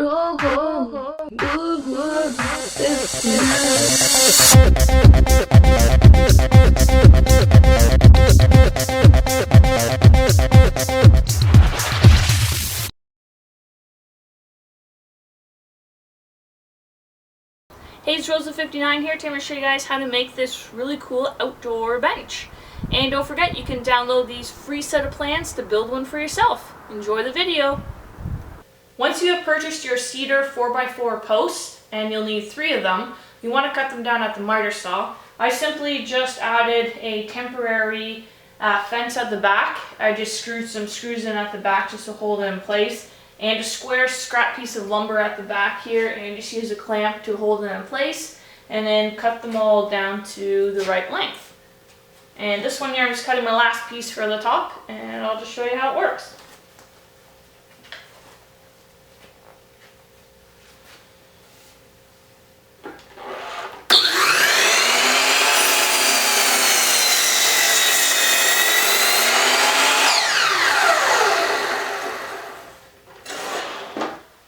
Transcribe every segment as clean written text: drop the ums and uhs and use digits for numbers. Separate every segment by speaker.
Speaker 1: go home. Good, good, 59. Hey, it's Rosa59 here. Today I'm going to show you guys how to make this really cool outdoor bench. And don't forget, you can download these free set of plans to build one for yourself. Enjoy the video. Once you have purchased your cedar 4x4 posts, and you'll need 3 of them, you want to cut them down at the miter saw. I simply just added a temporary fence at the back. I just screwed some screws in at the back just to hold it in place. And a square scrap piece of lumber at the back here, and just use a clamp to hold it in place, and then cut them all down to the right length. And this one here, I'm just cutting my last piece for the top, and I'll just show you how it works.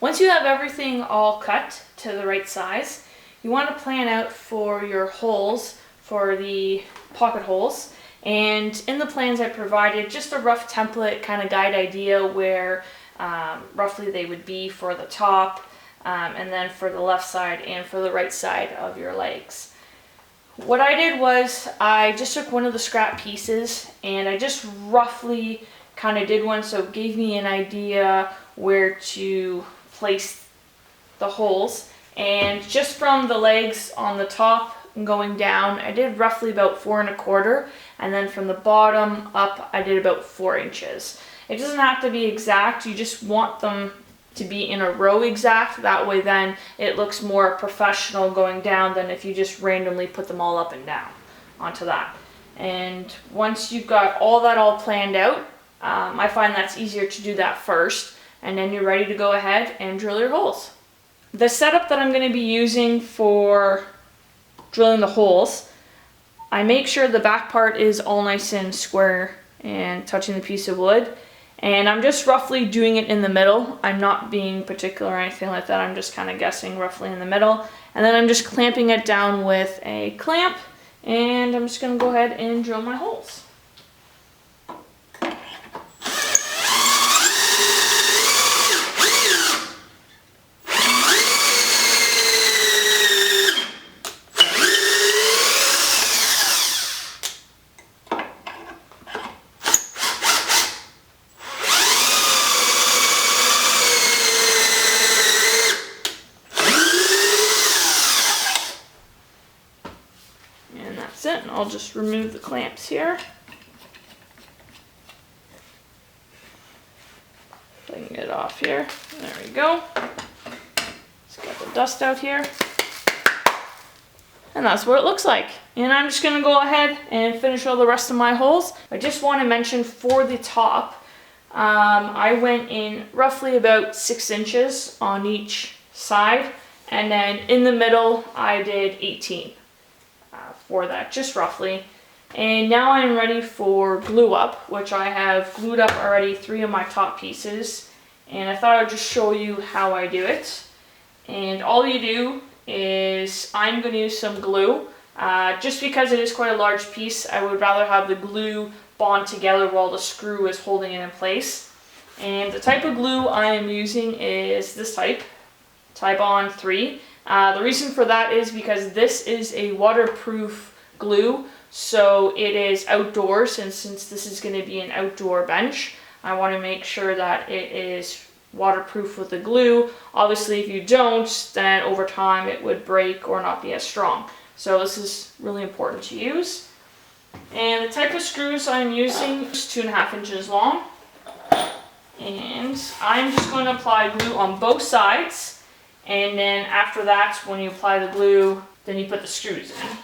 Speaker 1: Once you have everything all cut to the right size, you want to plan out for your holes, for the pocket holes. And in the plans I provided just a rough template kind of guide idea where roughly they would be for the top, and then for the left side and for the right side of your legs. What I did was I just took one of the scrap pieces and I just roughly kind of did one, so it gave me an idea where to place the holes. And just from the legs on the top and going down, I did roughly about 4 1/4, and then from the bottom up I did about 4 inches. It doesn't have to be exact, you just want them to be in a row exact, that way then it looks more professional going down than if you just randomly put them all up and down onto that. And once you've got all that all planned out, I find that's easier to do that first, and then you're ready to go ahead and drill your holes. The setup that I'm going to be using for drilling the holes, I make sure the back part is all nice and square and touching the piece of wood, and I'm just roughly doing it in the middle. I'm not being particular or anything like that, I'm just kind of guessing roughly in the middle, and then I'm just clamping it down with a clamp, and I'm just going to go ahead and drill my holes. That's it, and I'll just remove the clamps here. If I can get it off here. There we go. Just got the dust out here. And that's what it looks like. And I'm just gonna go ahead and finish all the rest of my holes. I just want to mention for the top, I went in roughly about 6 inches on each side, and then in the middle I did 18. For that, just roughly. And now I'm ready for glue up, which I have glued up already 3 of my top pieces, and I thought I'd just show you how I do it. And all you do is, I'm going to use some glue. Just because it is quite a large piece, I would rather have the glue bond together while the screw is holding it in place. And the type of glue I am using is this type, Tybond 3. The reason for that is because this is a waterproof glue, so it is outdoors, and since this is going to be an outdoor bench, I want to make sure that it is waterproof with the glue. Obviously, if you don't, then over time it would break or not be as strong. So this is really important to use. And the type of screws I'm using is 2.5 inches long. And I'm just going to apply glue on both sides. And then after that, when you apply the glue, then you put the screws in.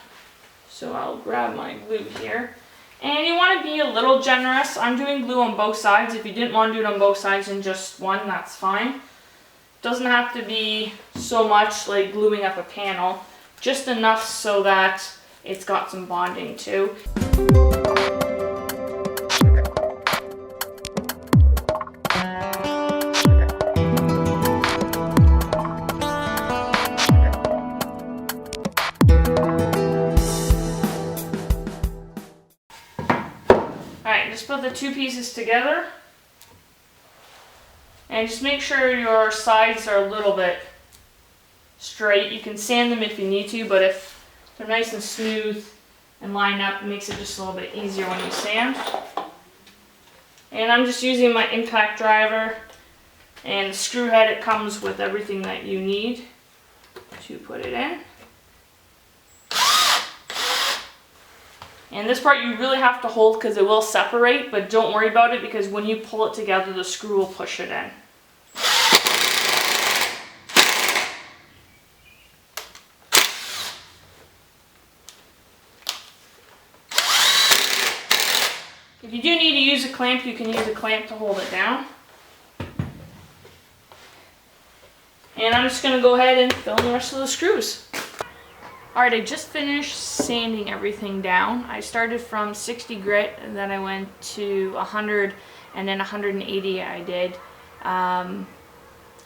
Speaker 1: So I'll grab my glue here. And you want to be a little generous. I'm doing glue on both sides. If you didn't want to do it on both sides and just one, that's fine. Doesn't have to be so much like gluing up a panel. Just enough so that it's got some bonding too. the two pieces together. And just make sure your sides are a little bit straight. You can sand them if you need to, but if they're nice and smooth and lined up, it makes it just a little bit easier when you sand. And I'm just using my impact driver and the screw head. It comes with everything that you need to put it in. And this part you really have to hold because it will separate, but don't worry about it because when you pull it together, the screw will push it in. If you do need to use a clamp, you can use a clamp to hold it down. And I'm just going to go ahead and fill in the rest of the screws. Alright, I just finished sanding everything down. I started from 60 grit, and then I went to 100, and then 180 I did. And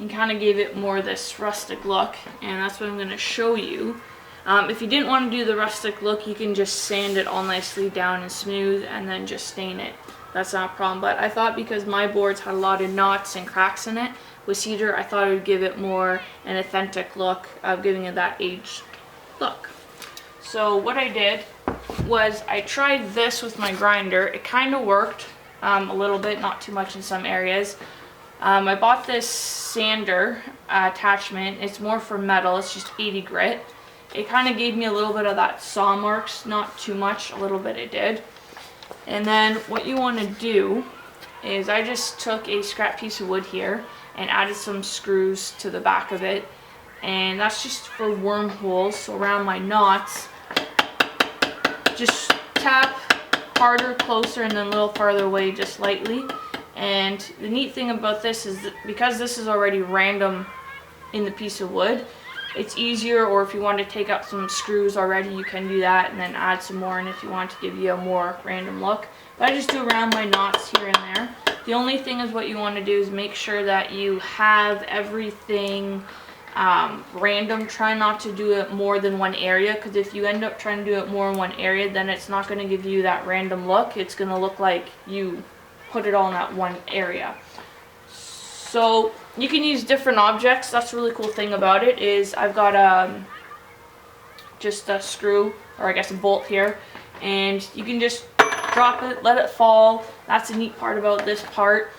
Speaker 1: kind of gave it more this rustic look, and that's what I'm going to show you. If you didn't want to do the rustic look, you can just sand it all nicely down and smooth, and then just stain it. That's not a problem, but I thought because my boards had a lot of knots and cracks in it, with cedar, I thought it would give it more an authentic look of giving it that aged look. So what I did was I tried this with my grinder. It kind of worked a little bit, not too much in some areas. I bought this sander attachment. It's more for metal. It's just 80 grit. It kind of gave me a little bit of that saw marks, not too much, a little bit it did. And then what you want to do is I just took a scrap piece of wood here and added some screws to the back of it. And that's just for wormholes, so around my knots. Just tap harder, closer, and then a little farther away, just lightly. And the neat thing about this is that because this is already random in the piece of wood, it's easier, or if you want to take out some screws already, you can do that and then add some more, and if you want to give you a more random look. But I just do around my knots here and there. The only thing is what you want to do is make sure that you have everything random. Try not to do it more than one area, because if you end up trying to do it more in one area, then it's not going to give you that random look. It's going to look like you put it all in that one area. So you can use different objects. That's the really cool thing about it is I've got just a screw, or I guess a bolt here, and you can just drop it, let it fall. That's the neat part about this part.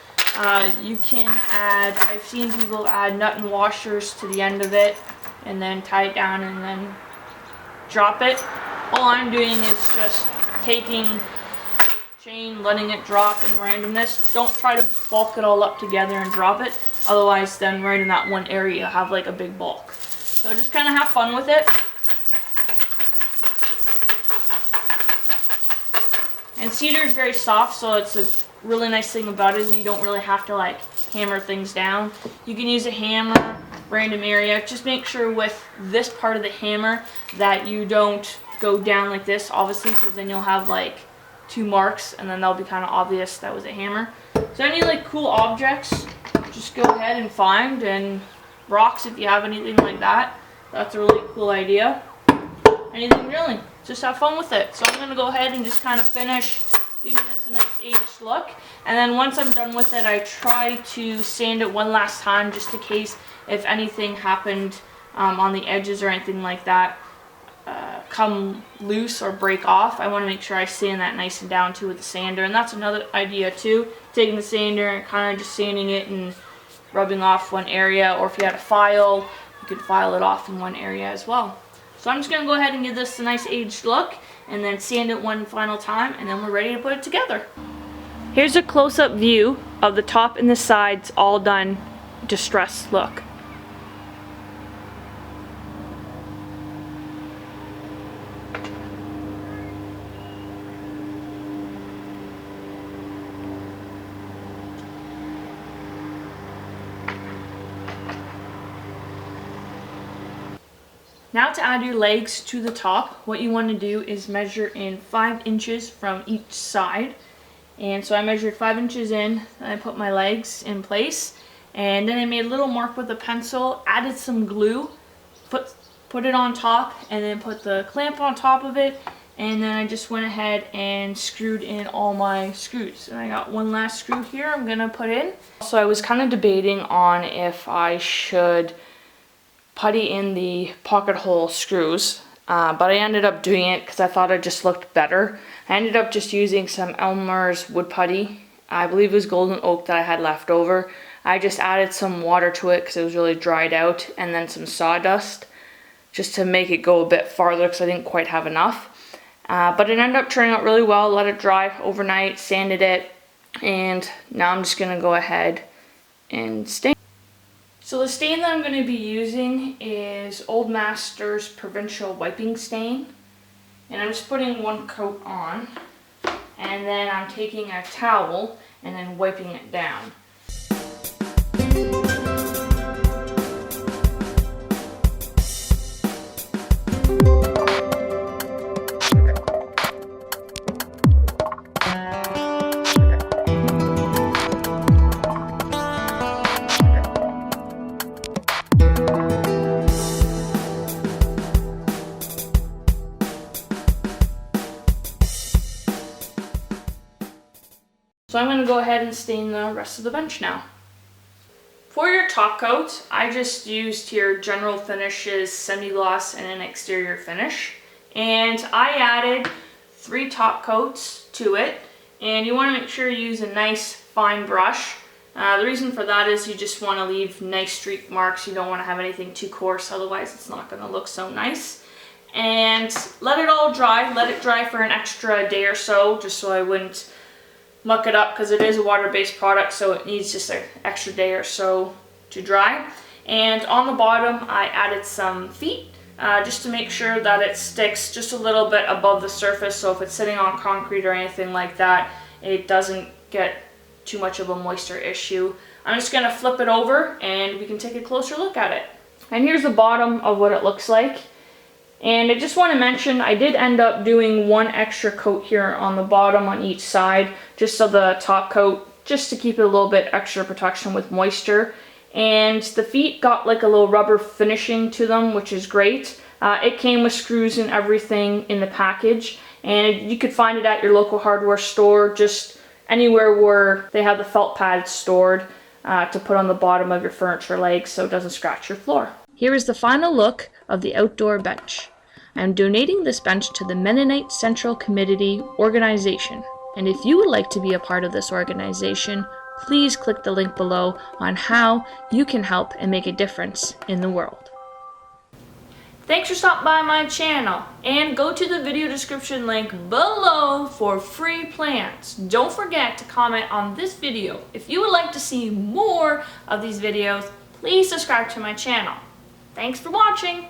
Speaker 1: You can add, I've seen people add nut and washers to the end of it and then tie it down and then drop it. All I'm doing is just taking chain, letting it drop in randomness. Don't try to bulk it all up together and drop it, otherwise then right in that one area you'll have like a big bulk. So just kind of have fun with it. And cedar is very soft, so it's a really nice thing about it is you don't really have to like hammer things down. You can use a hammer, random area. Just make sure with this part of the hammer that you don't go down like this, obviously, because then you'll have like two marks and then that'll be kind of obvious that was a hammer. So any like cool objects, just go ahead and find, and rocks if you have anything like that. That's a really cool idea. Anything really, just have fun with it. So I'm going to go ahead and just kind of finish giving this a nice aged look, and then once I'm done with it, I try to sand it one last time just in case if anything happened on the edges or anything like that come loose or break off. I want to make sure I sand that nice and down too with the sander. And that's another idea too, taking the sander and kind of just sanding it and rubbing off one area, or if you had a file, you could file it off in one area as well. So I'm just going to go ahead and give this a nice aged look and then sand it one final time, and then we're ready to put it together. Here's a close-up view of the top and the sides all done distressed look. Now to add your legs to the top, what you want to do is measure in 5 inches from each side. And so I measured 5 inches in, and I put my legs in place, and then I made a little mark with a pencil, added some glue, put it on top, and then put the clamp on top of it, And then I just went ahead and screwed in all my screws. And I got one last screw here I'm gonna put in. So I was kind of debating on if I should putty in the pocket hole screws, but I ended up doing it because I thought it just looked better. I ended up just using some Elmer's wood putty. I believe it was golden oak that I had left over. I just added some water to it because it was really dried out, and then some sawdust just to make it go a bit farther because I didn't quite have enough. But it ended up turning out really well. Let it dry overnight, sanded it, and now I'm just going to go ahead and stain. So the stain that I'm going to be using is Old Master's Provincial Wiping Stain. And I'm just putting one coat on, and then I'm taking a towel and then wiping it down. So I'm going to go ahead and stain the rest of the bench now. For your top coat, I just used your General Finishes semi-gloss and an exterior finish. And I added 3 top coats to it. And you want to make sure you use a nice fine brush. The reason for that is you just want to leave nice streak marks. You don't want to have anything too coarse, otherwise it's not going to look so nice. And let it all dry. Let it dry for an extra day or so, just so I wouldn't muck it up, because it is a water-based product, so it needs just an extra day or so to dry. And on the bottom I added some feet just to make sure that it sticks just a little bit above the surface, so if it's sitting on concrete or anything like that, it doesn't get too much of a moisture issue. I'm just going to flip it over and we can take a closer look at it. And here's the bottom of what it looks like. And I just want to mention, I did end up doing one extra coat here on the bottom on each side, just so the top coat, just to keep it a little bit extra protection with moisture. And the feet got like a little rubber finishing to them, which is great. It came with screws and everything in the package, and you could find it at your local hardware store, just anywhere where they have the felt pads stored to put on the bottom of your furniture legs so it doesn't scratch your floor. Here is the final look of the outdoor bench. I am donating this bench to the Mennonite Central Committee organization, and if you would like to be a part of this organization, please click the link below on how you can help and make a difference in the world. Thanks for stopping by my channel, and go to the video description link below for free plans. Don't forget to comment on this video. If you would like to see more of these videos, please subscribe to my channel. Thanks for watching!